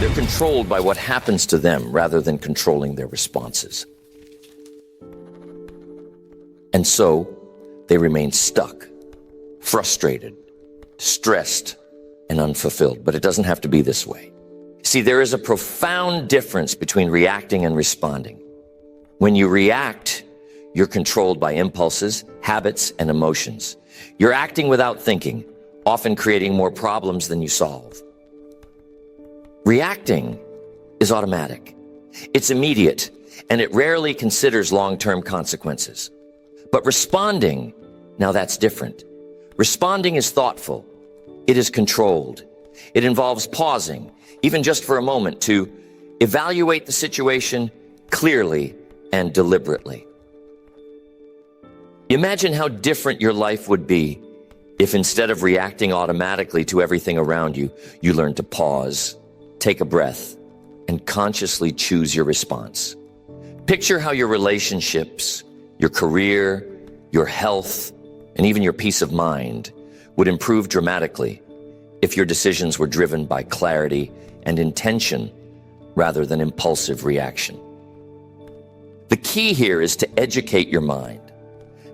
They're controlled by what happens to them rather than controlling their responses. And so they remain stuck, frustrated, stressed, and unfulfilled. But it doesn't have to be this way. See, there is a profound difference between reacting and responding. When you react, you're controlled by impulses, habits, and emotions. You're acting without thinking, often creating more problems than you solve. Reacting is automatic. It's immediate, and it rarely considers long-term consequences. But responding, now that's different. Responding is thoughtful. It is controlled. It involves pausing, even just for a moment, to evaluate the situation clearly and deliberately. Imagine how different your life would be if instead of reacting automatically to everything around you, you learned to pause, take a breath, and consciously choose your response. Picture how your relationships, your career, your health, and even your peace of mind would improve dramatically if your decisions were driven by clarity and intention rather than impulsive reaction. The key here is to educate your mind.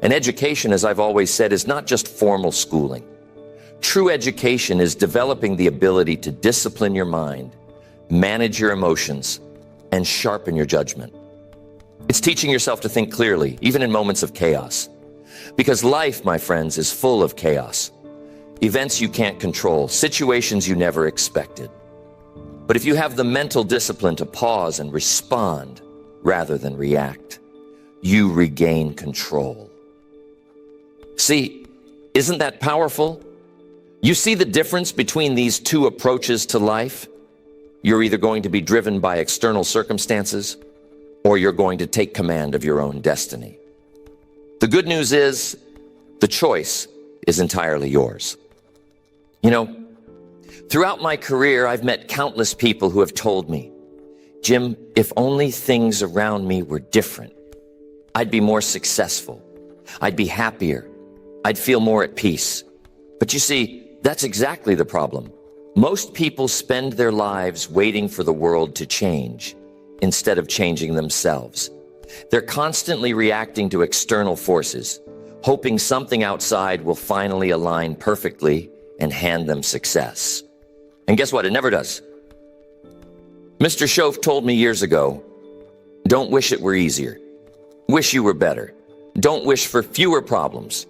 And education, as I've always said, is not just formal schooling. True education is developing the ability to discipline your mind, manage your emotions, and sharpen your judgment. It's teaching yourself to think clearly, even in moments of chaos. Because life, my friends, is full of chaos. Events you can't control, situations you never expected. But if you have the mental discipline to pause and respond rather than react, you regain control. See, isn't that powerful? You see the difference between these two approaches to life? You're either going to be driven by external circumstances, or you're going to take command of your own destiny. The good news is, the choice is entirely yours. You know, throughout my career, I've met countless people who have told me, Jim, if only things around me were different, I'd be more successful. I'd be happier. I'd feel more at peace. But you see, that's exactly the problem. Most people spend their lives waiting for the world to change instead of changing themselves. They're constantly reacting to external forces, hoping something outside will finally align perfectly and hand them success. And guess what? It never does. Mr. Shoaff told me years ago, don't wish it were easier. Wish you were better. Don't wish for fewer problems.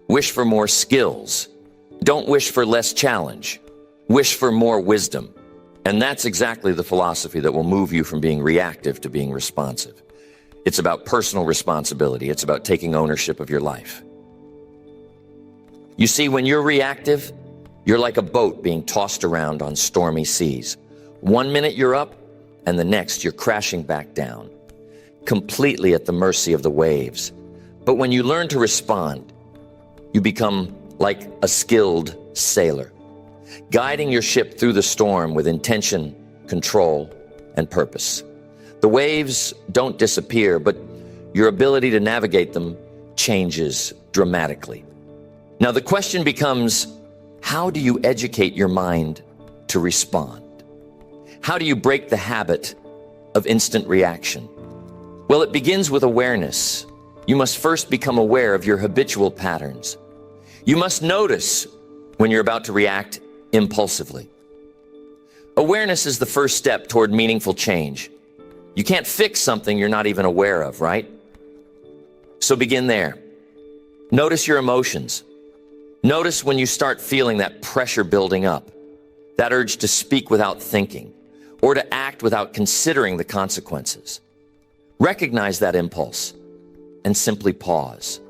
Wish for more skills. Don't wish for less challenge. Wish for more wisdom. And that's exactly the philosophy that will move you from being reactive to being responsive. It's about personal responsibility. It's about taking ownership of your life. You see, when you're reactive, you're like a boat being tossed around on stormy seas. 1 minute you're up, and the next you're crashing back down, completely at the mercy of the waves. But when you learn to respond, you become like a skilled sailor, guiding your ship through the storm with intention, control, and purpose. The waves don't disappear, but your ability to navigate them changes dramatically. Now the question becomes, how do you educate your mind to respond? How do you break the habit of instant reaction? Well, it begins with awareness. You must first become aware of your habitual patterns. You must notice when you're about to react impulsively. Awareness is the first step toward meaningful change. You can't fix something you're not even aware of, right? So begin there. Notice your emotions. Notice when you start feeling that pressure building up, that urge to speak without thinking, or to act without considering the consequences. Recognize that impulse and simply pause.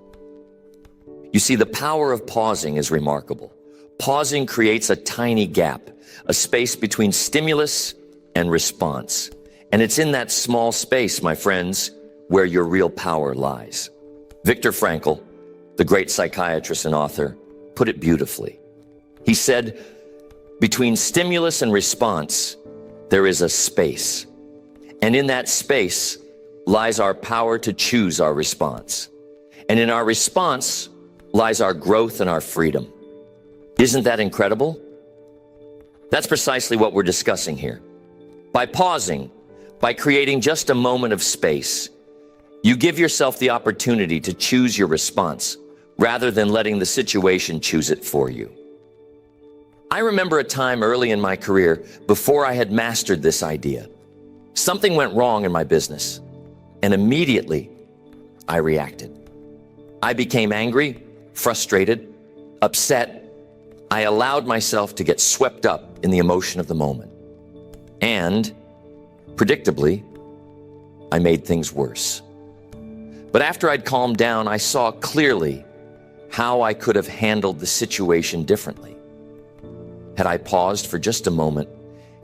You see, the power of pausing is remarkable. Pausing creates a tiny gap, a space between stimulus and response. And it's in that small space, my friends, where your real power lies. Viktor Frankl, the great psychiatrist and author, put it beautifully. He said, between stimulus and response, there is a space. And in that space lies our power to choose our response. And in our response lies our growth and our freedom. Isn't that incredible? That's precisely what we're discussing here. By pausing, by creating just a moment of space, you give yourself the opportunity to choose your response rather than letting the situation choose it for you. I remember a time early in my career before I had mastered this idea. Something went wrong in my business, and immediately I reacted. I became angry, frustrated, upset. I allowed myself to get swept up in the emotion of the moment. And, predictably, I made things worse. But after I'd calmed down, I saw clearly how I could have handled the situation differently. Had I paused for just a moment,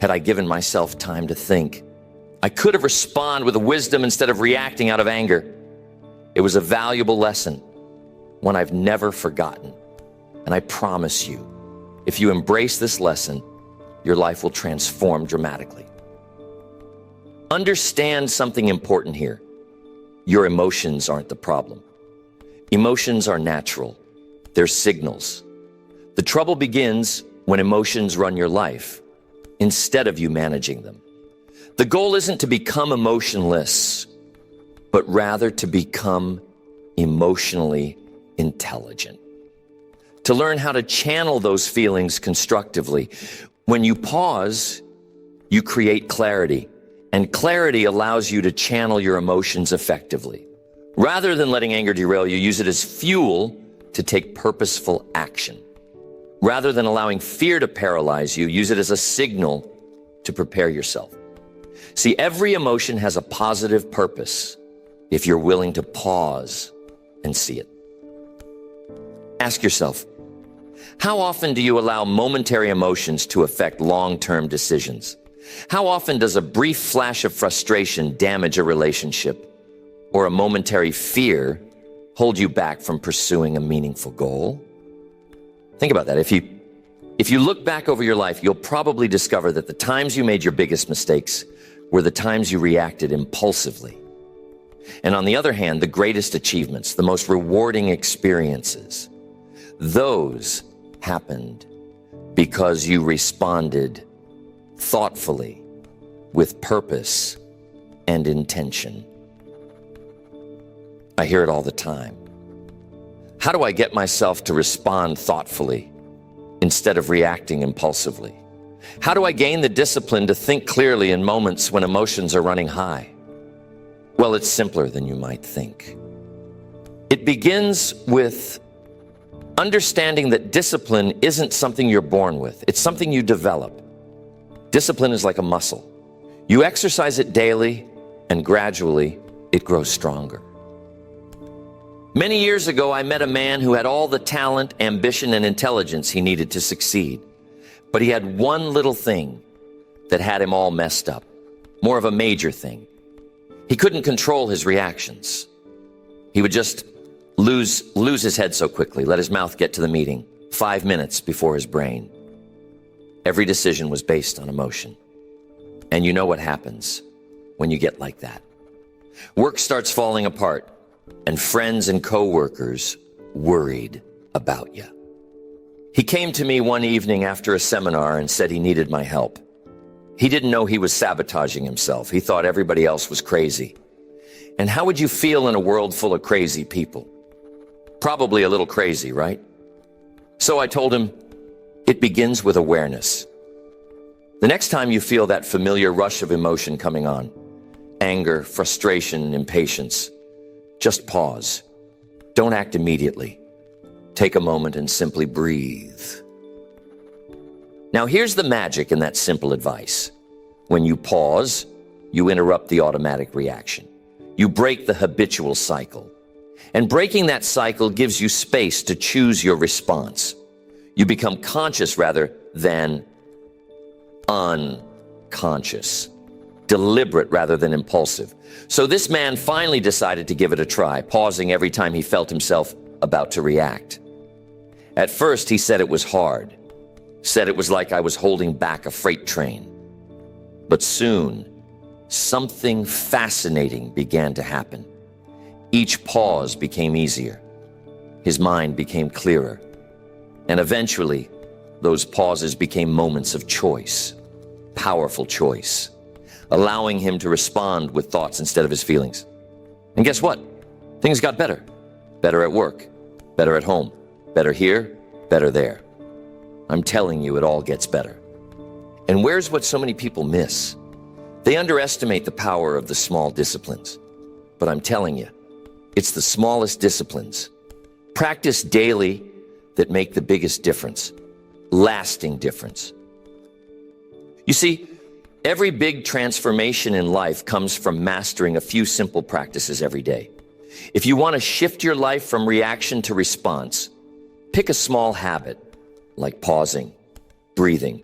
had I given myself time to think, I could have responded with wisdom instead of reacting out of anger. It was a valuable lesson, one I've never forgotten. And I promise you, if you embrace this lesson, your life will transform dramatically. Understand something important here. Your emotions aren't the problem. Emotions are natural. They're signals. The trouble begins when emotions run your life instead of you managing them. The goal isn't to become emotionless, but rather to become emotionally intelligent. To learn how to channel those feelings constructively. When you pause, you create clarity, and clarity allows you to channel your emotions effectively. Rather than letting anger derail you, use it as fuel to take purposeful action. Rather than allowing fear to paralyze you, use it as a signal to prepare yourself. See, every emotion has a positive purpose if you're willing to pause and see it. Ask yourself, how often do you allow momentary emotions to affect long-term decisions? How often does a brief flash of frustration damage a relationship, or a momentary fear hold you back from pursuing a meaningful goal? Think about that. If you look back over your life, you'll probably discover that the times you made your biggest mistakes were the times you reacted impulsively. And on the other hand, the greatest achievements, the most rewarding experiences, those happened because you responded thoughtfully, with purpose and intention. I hear it all the time. How do I get myself to respond thoughtfully instead of reacting impulsively? How do I gain the discipline to think clearly in moments when emotions are running high? Well, it's simpler than you might think. It begins with understanding that discipline isn't something you're born with. It's something you develop. Discipline is like a muscle. You exercise it daily, and gradually it grows stronger. Many years ago, I met a man who had all the talent, ambition, and intelligence he needed to succeed. But he had one little thing that had him all messed up, more of a major thing. He couldn't control his reactions. He would just lose his head so quickly, let his mouth get to the meeting 5 minutes before his brain. Every decision was based on emotion. And you know what happens when you get like that. Work starts falling apart, and friends and coworkers worried about you. He came to me one evening after a seminar and said he needed my help. He didn't know he was sabotaging himself. He thought everybody else was crazy. And how would you feel in a world full of crazy people? Probably a little crazy, right? So I told him, it begins with awareness. The next time you feel that familiar rush of emotion coming on, anger, frustration, impatience, just pause. Don't act immediately. Take a moment and simply breathe. Now here's the magic in that simple advice. When you pause, you interrupt the automatic reaction. You break the habitual cycle. And breaking that cycle gives you space to choose your response. You become conscious rather than unconscious. Deliberate rather than impulsive. So this man finally decided to give it a try, pausing every time he felt himself about to react. At first, he said it was hard. Said it was like I was holding back a freight train. But soon, something fascinating began to happen. Each pause became easier. His mind became clearer. And eventually, those pauses became moments of choice. Powerful choice. allowing him to respond with thoughts instead of his feelings. And guess what? Things got better. Better at work, better at home, better here, better there. I'm telling you, it all gets better. And where's what so many people miss? They underestimate the power of the small disciplines. But I'm telling you, it's the smallest disciplines, practiced daily, that make the biggest difference, lasting difference. You see, every big transformation in life comes from mastering a few simple practices every day. If you want to shift your life from reaction to response, pick a small habit, like pausing, breathing,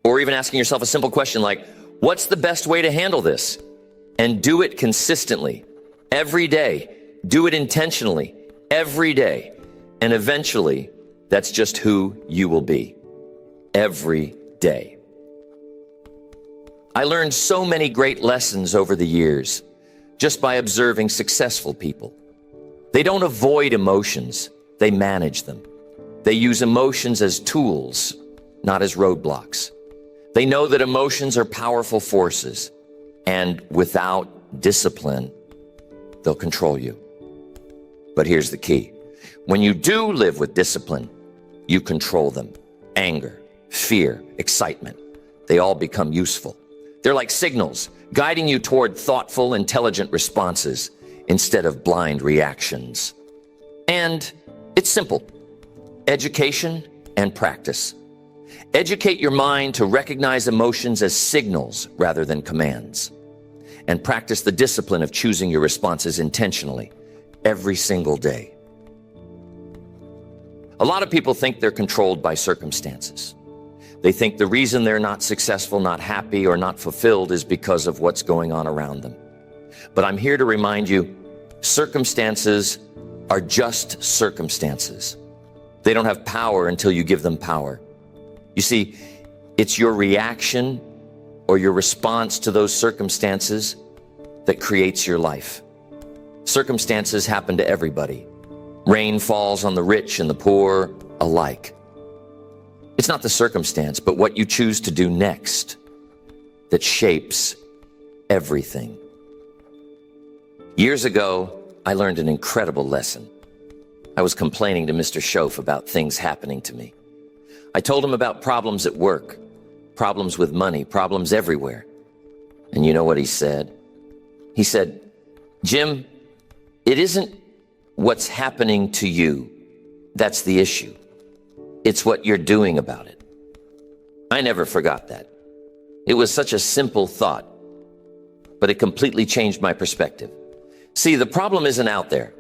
or even asking yourself a simple question like, what's the best way to handle this? And do it consistently, every day. Do it intentionally, every day. And eventually, that's just who you will be, every day. I learned so many great lessons over the years just by observing successful people. They don't avoid emotions, they manage them. They use emotions as tools, not as roadblocks. They know that emotions are powerful forces, and without discipline, they'll control you. But here's the key. When you do live with discipline, you control them. Anger, fear, excitement, they all become useful. They're like signals, guiding you toward thoughtful, intelligent responses instead of blind reactions. And it's simple. Education and practice. Educate your mind to recognize emotions as signals rather than commands. And practice the discipline of choosing your responses intentionally every single day. A lot of people think they're controlled by circumstances. They think the reason they're not successful, not happy, or not fulfilled is because of what's going on around them. But I'm here to remind you, circumstances are just circumstances. They don't have power until you give them power. You see, it's your reaction or your response to those circumstances that creates your life. Circumstances happen to everybody. Rain falls on the rich and the poor alike. It's not the circumstance, but what you choose to do next that shapes everything. Years ago, I learned an incredible lesson. I was complaining to Mr. Schoaf about things happening to me. I told him about problems at work, problems with money, problems everywhere. And you know what he said? He said, Jim, it isn't what's happening to you that's the issue. It's what you're doing about it. I never forgot that. It was such a simple thought, but it completely changed my perspective. See, the problem isn't out there.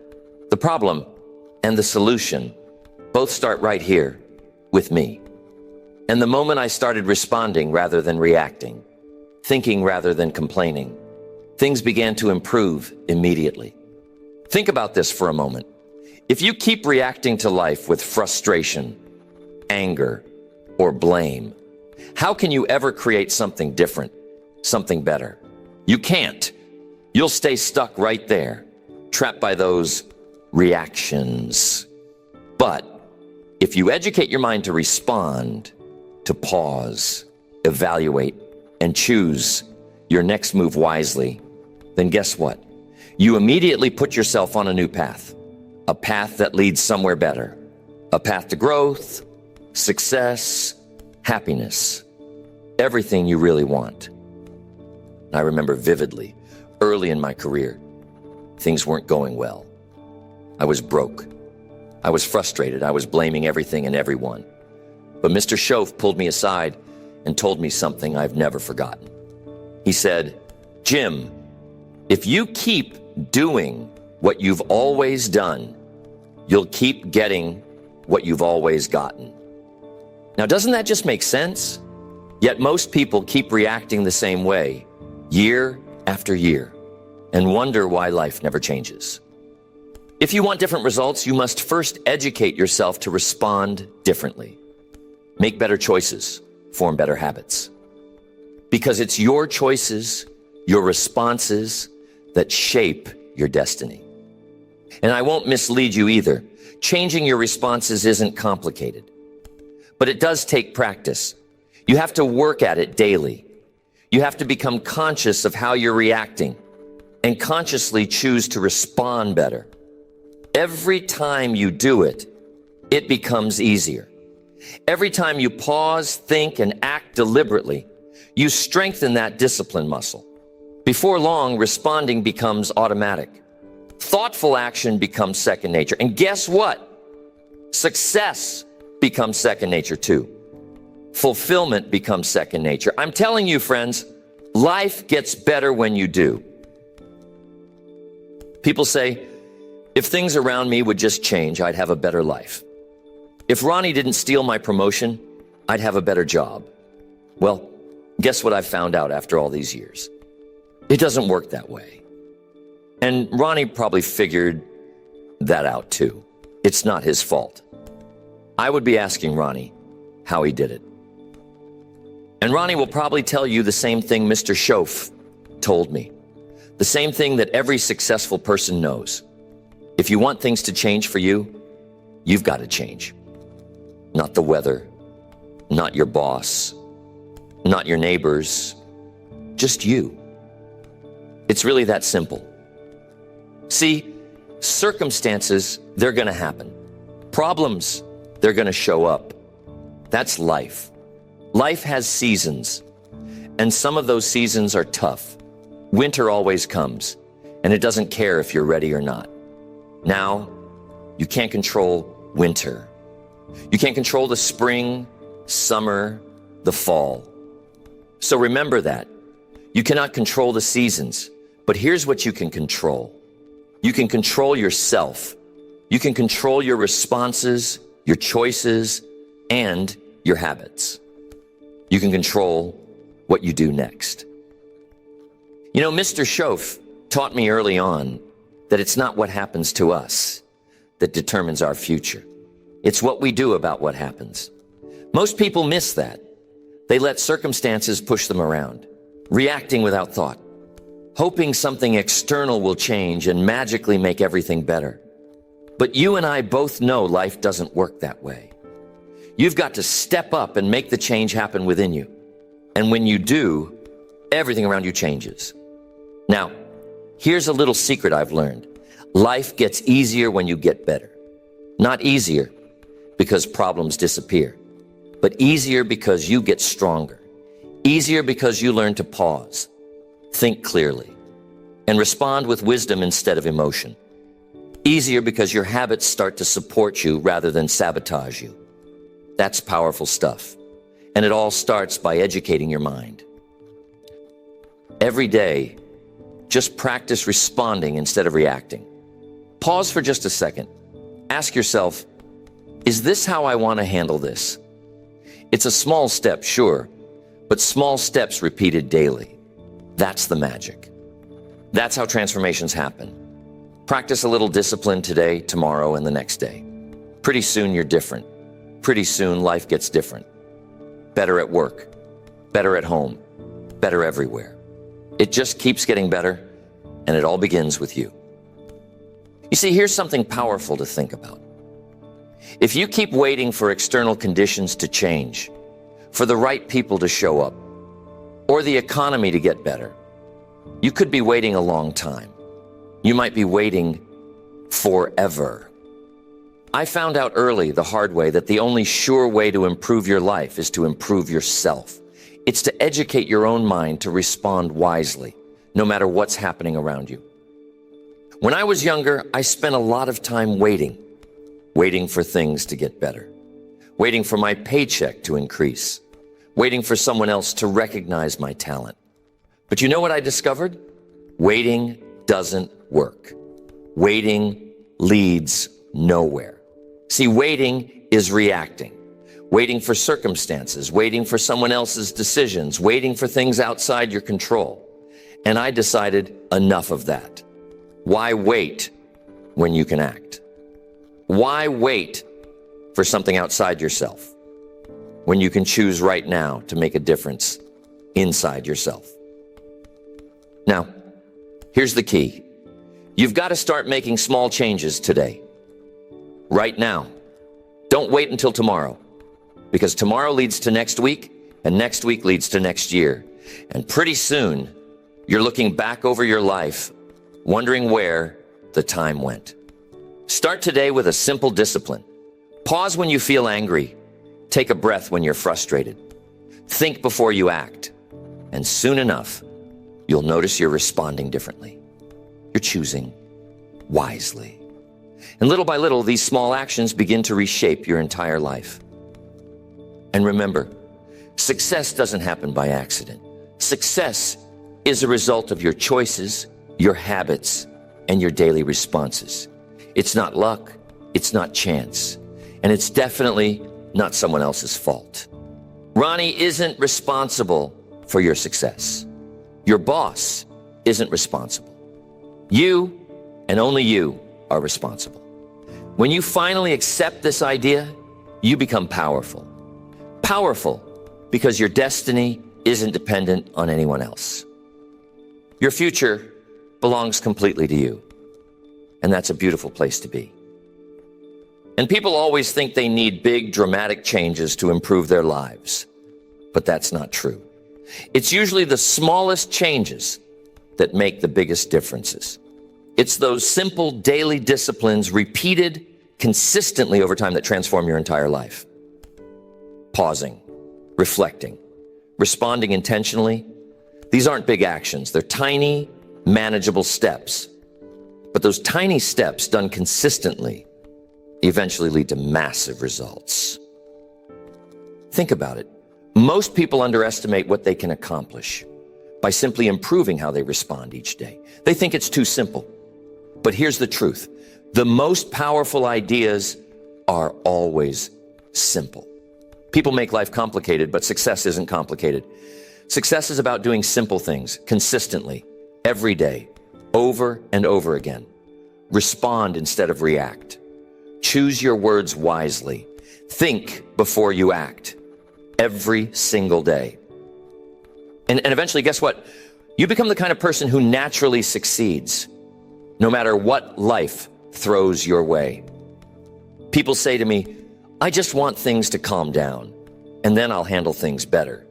The problem and the solution both start right here with me. And the moment I started responding rather than reacting, thinking rather than complaining, things began to improve immediately. Think about this for a moment. If you keep reacting to life with frustration, anger, or blame, how can you ever create something different, something better? You can't. You'll stay stuck right there, trapped by those reactions. But if you educate your mind to respond, to pause, evaluate, and choose your next move wisely, then guess what? You immediately put yourself on a new path, a path that leads somewhere better, a path to growth, success, happiness, everything you really want. I remember vividly, early in my career, things weren't going well. I was broke. I was frustrated. I was blaming everything and everyone. But Mr. Schoaf pulled me aside and told me something I've never forgotten. He said, Jim, if you keep doing what you've always done, you'll keep getting what you've always gotten. Now, doesn't that just make sense? Yet most people keep reacting the same way, year after year, and wonder why life never changes. If you want different results, you must first educate yourself to respond differently. Make better choices, form better habits. Because it's your choices, your responses that shape your destiny. And I won't mislead you either. Changing your responses isn't complicated, but it does take practice. You have to work at it daily. You have to become conscious of how you're reacting and consciously choose to respond better. Every time you do it, it becomes easier. Every time you pause, think, and act deliberately, you strengthen that discipline muscle. Before long, responding becomes automatic. Thoughtful action becomes second nature. And guess what? Success becomes second nature too. Fulfillment becomes second nature. I'm telling you, friends, life gets better when you do. People say, if things around me would just change, I'd have a better life. If Ronnie didn't steal my promotion, I'd have a better job. Well, guess what I've found out after all these years? It doesn't work that way. And Ronnie probably figured that out too. It's not his fault. I would be asking Ronnie how he did it. And Ronnie will probably tell you the same thing Mr. Schoaf told me. The same thing that every successful person knows. If you want things to change for you, you've got to change. Not the weather, not your boss, not your neighbors, just you. It's really that simple. See, circumstances, they're going to happen. Problems, they're going to show up. That's life. Life has seasons, and some of those seasons are tough. Winter always comes, and it doesn't care if you're ready or not. Now, you can't control winter. You can't control the spring, summer, the fall. So remember that. You cannot control the seasons, but here's what you can control. You can control yourself. You can control your responses, your choices, and your habits. You can control what you do next. You know, Mr. Schoaf taught me early on that it's not what happens to us that determines our future. It's what we do about what happens. Most people miss that. They let circumstances push them around, reacting without thought, hoping something external will change and magically make everything better. But you and I both know life doesn't work that way. You've got to step up and make the change happen within you. And when you do, everything around you changes. Now, here's a little secret I've learned. Life gets easier when you get better. Not easier because problems disappear, but easier because you get stronger. Easier because you learn to pause, think clearly, and respond with wisdom instead of emotion. Easier because your habits start to support you rather than sabotage you. That's powerful stuff. And it all starts by educating your mind. Every day, just practice responding instead of reacting. Pause for just a second. Ask yourself, is this how I want to handle this? It's a small step, sure, but small steps repeated daily. That's the magic. That's how transformations happen. Practice a little discipline today, tomorrow, and the next day. Pretty soon you're different. Pretty soon life gets different. Better at work, better at home, better everywhere. It just keeps getting better, and it all begins with you. You see, here's something powerful to think about. If you keep waiting for external conditions to change, for the right people to show up, or the economy to get better, you could be waiting a long time. You might be waiting forever. I found out early, the hard way, that the only sure way to improve your life is to improve yourself. It's to educate your own mind to respond wisely, no matter what's happening around you. When I was younger, I spent a lot of time waiting for things to get better, waiting for my paycheck to increase, waiting for someone else to recognize my talent. But you know what I discovered? Waiting doesn't work. Waiting leads nowhere. See, waiting is reacting, waiting for circumstances, waiting for someone else's decisions, waiting for things outside your control. And I decided enough of that. Why wait when you can act? Why wait for something outside yourself when you can choose right now to make a difference inside yourself? Now, here's the key. You've got to start making small changes today. Right now. Don't wait until tomorrow, because tomorrow leads to next week, and next week leads to next year. And pretty soon, you're looking back over your life, wondering where the time went. Start today with a simple discipline. Pause when you feel angry. Take a breath when you're frustrated. Think before you act. And soon enough, you'll notice you're responding differently. You're choosing wisely. And little by little, these small actions begin to reshape your entire life. And remember, success doesn't happen by accident. Success is a result of your choices, your habits, and your daily responses. It's not luck, it's not chance, and it's definitely not someone else's fault. Ronnie isn't responsible for your success. Your boss isn't responsible. You, and only you, are responsible. When you finally accept this idea, you become powerful. Powerful because your destiny isn't dependent on anyone else. Your future belongs completely to you. And that's a beautiful place to be. And people always think they need big, dramatic changes to improve their lives. But that's not true. It's usually the smallest changes that make the biggest differences. It's those simple daily disciplines repeated consistently over time that transform your entire life. Pausing, reflecting, responding intentionally. These aren't big actions. They're tiny, manageable steps. But those tiny steps done consistently eventually lead to massive results. Think about it. Most people underestimate what they can accomplish by simply improving how they respond each day. They think it's too simple. But here's the truth. The most powerful ideas are always simple. People make life complicated, but success isn't complicated. Success is about doing simple things consistently, every day, over and over again. Respond instead of react. Choose your words wisely. Think before you act. Every single day. And eventually, guess what? You become the kind of person who naturally succeeds, no matter what life throws your way. People say to me, I just want things to calm down, and then I'll handle things better.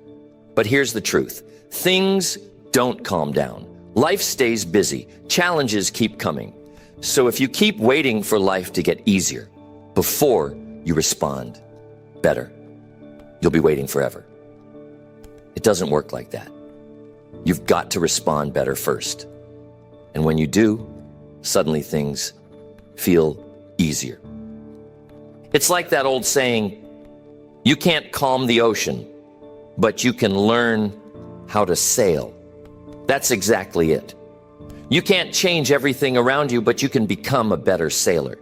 But here's the truth. Things don't calm down. Life stays busy. Challenges keep coming. So if you keep waiting for life to get easier before you respond better, you'll be waiting forever. It doesn't work like that. You've got to respond better first. And when you do, suddenly things feel easier. It's like that old saying, you can't calm the ocean, but you can learn how to sail. That's exactly it. You can't change everything around you, but you can become a better sailor.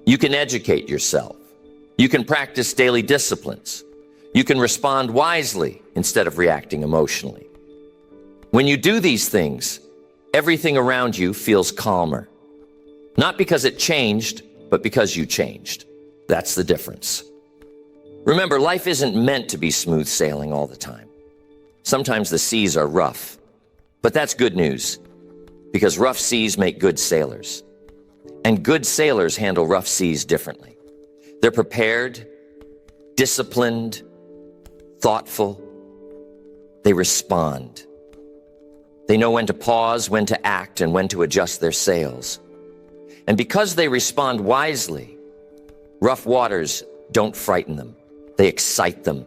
You can educate yourself. You can practice daily disciplines. You can respond wisely instead of reacting emotionally. When you do these things, everything around you feels calmer. Not because it changed, but because you changed. That's the difference. Remember, life isn't meant to be smooth sailing all the time. Sometimes the seas are rough, but that's good news, because rough seas make good sailors. And good sailors handle rough seas differently. They're prepared, disciplined, thoughtful. They respond. They know when to pause, when to act, and when to adjust their sails. And because they respond wisely, rough waters don't frighten them. They excite them.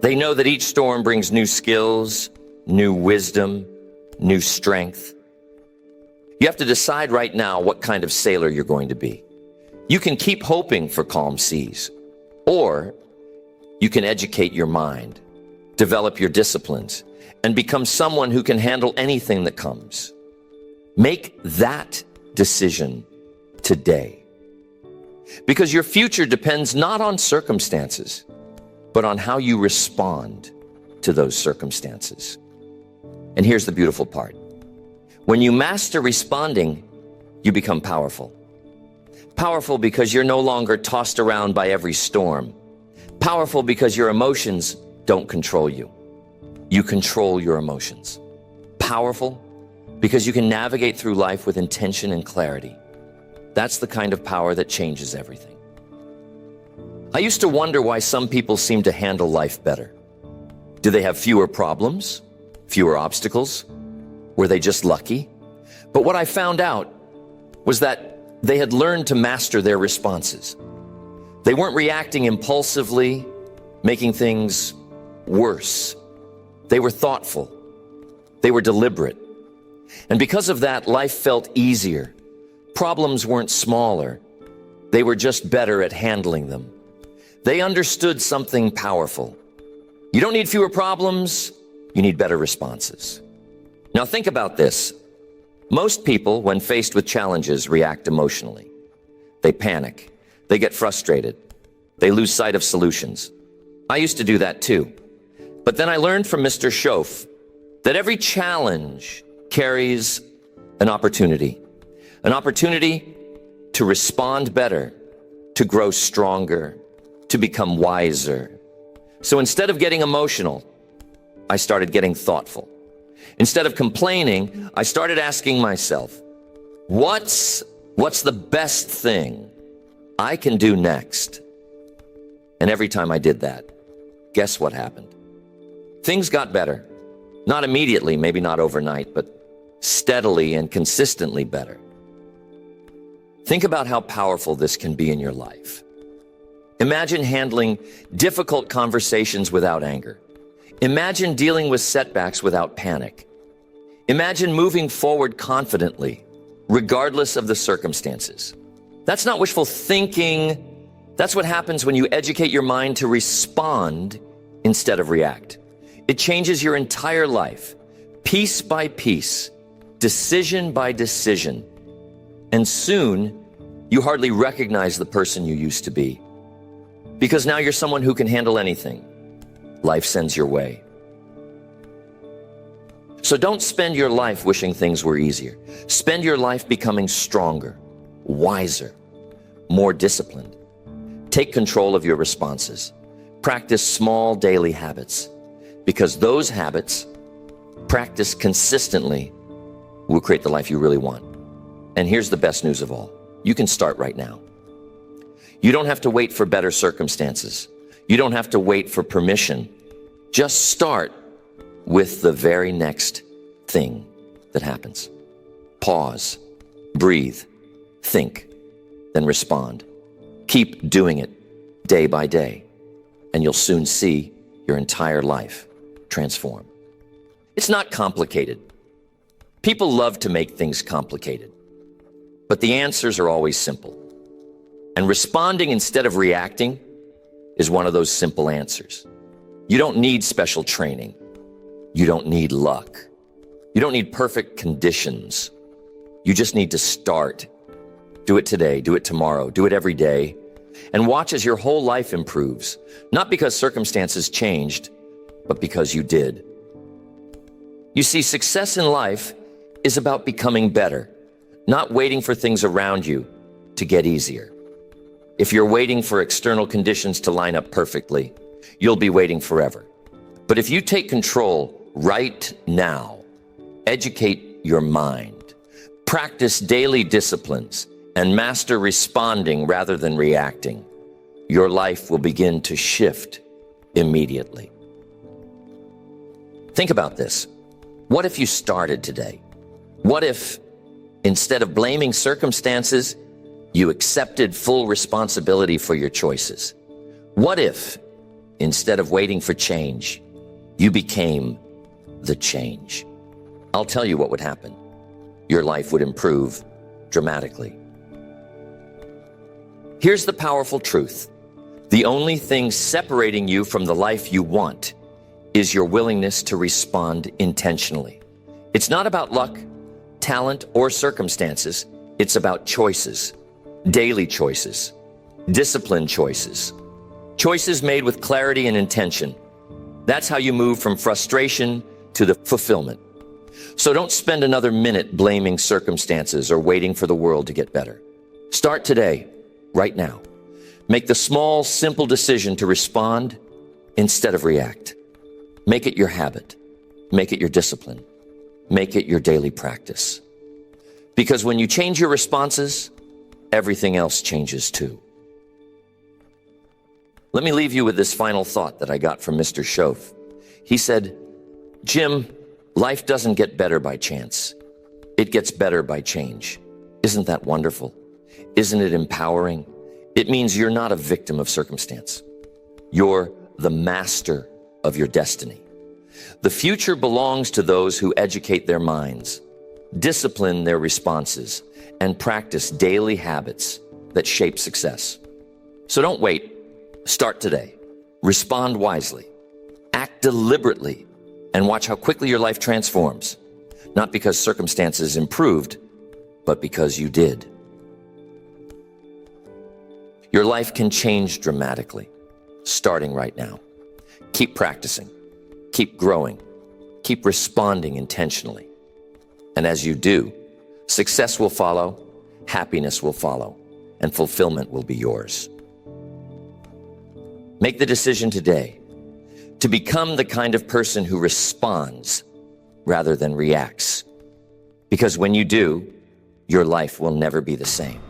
They know that each storm brings new skills, new wisdom, new strength. You have to decide right now what kind of sailor you're going to be. You can keep hoping for calm seas, or you can educate your mind, develop your disciplines, and become someone who can handle anything that comes. Make that decision today. Because your future depends not on circumstances, but on how you respond to those circumstances. And here's the beautiful part. When you master responding, you become powerful. Powerful because you're no longer tossed around by every storm. Powerful because your emotions don't control you. You control your emotions. Powerful because you can navigate through life with intention and clarity. That's the kind of power that changes everything. I used to wonder why some people seem to handle life better. Do they have fewer problems? Fewer obstacles? Were they just lucky? But what I found out was that they had learned to master their responses. They weren't reacting impulsively, making things worse. They were thoughtful. They were deliberate. And because of that, life felt easier. Problems weren't smaller. They were just better at handling them. They understood something powerful. You don't need fewer problems, you need better responses. Now think about this. Most people, when faced with challenges, react emotionally. They panic. They get frustrated. They lose sight of solutions. I used to do that too. But then I learned from Mr. Schoaf that every challenge carries an opportunity to respond better, to grow stronger, to become wiser. So instead of getting emotional, I started getting thoughtful. Instead of complaining, I started asking myself, what's the best thing I can do next? And every time I did that, guess what happened? Things got better. Not immediately, maybe not overnight, but steadily and consistently better. Think about how powerful this can be in your life. Imagine handling difficult conversations without anger. Imagine dealing with setbacks without panic. Imagine moving forward confidently, regardless of the circumstances. That's not wishful thinking. That's what happens when you educate your mind to respond instead of react. It changes your entire life, piece by piece, decision by decision. And soon, you hardly recognize the person you used to be. Because now you're someone who can handle anything life sends your way. So don't spend your life wishing things were easier. Spend your life becoming stronger, wiser, more disciplined. Take control of your responses. Practice small daily habits, because those habits, practiced consistently, will create the life you really want. And here's the best news of all. You can start right now. You don't have to wait for better circumstances. You don't have to wait for permission. Just start with the very next thing that happens. Pause, breathe, think, then respond. Keep doing it day by day, and you'll soon see your entire life transform. It's not complicated. People love to make things complicated, but the answers are always simple. And responding instead of reacting is one of those simple answers. You don't need special training. You don't need luck. You don't need perfect conditions. You just need to start. Do it today, do it tomorrow, do it every day, and watch as your whole life improves, not because circumstances changed, but because you did. You see, success in life is about becoming better, not waiting for things around you to get easier. If you're waiting for external conditions to line up perfectly, you'll be waiting forever. But if you take control right now, educate your mind, practice daily disciplines, and master responding rather than reacting, your life will begin to shift immediately. Think about this. What if you started today? What if, instead of blaming circumstances, you accepted full responsibility for your choices? What if, instead of waiting for change, you became the change? I'll tell you what would happen. Your life would improve dramatically. Here's the powerful truth. The only thing separating you from the life you want is your willingness to respond intentionally. It's not about luck, talent, or circumstances. It's about choices, daily choices, disciplined choices, choices made with clarity and intention. That's how you move from frustration to the fulfillment. So don't spend another minute blaming circumstances or waiting for the world to get better. Start today, right now. Make the small, simple decision to respond instead of react. Make it your habit. Make it your discipline. Make it your daily practice. Because when you change your responses, everything else changes too. Let me leave you with this final thought that I got from Mr. Schoaf. He said, Jim, Life doesn't get better by chance. It gets better by change. Isn't that wonderful? Isn't it empowering? It means you're not a victim of circumstance. You're the master of your destiny. The future belongs to those who educate their minds, discipline their responses, and practice daily habits that shape success. So don't wait. Start today. Respond wisely. Act deliberately, and watch how quickly your life transforms. Not because circumstances improved, but because you did. Your life can change dramatically, starting right now. Keep practicing. Keep growing. Keep responding intentionally. And as you do, success will follow, happiness will follow, and fulfillment will be yours. Make the decision today to become the kind of person who responds rather than reacts. Because when you do, your life will never be the same.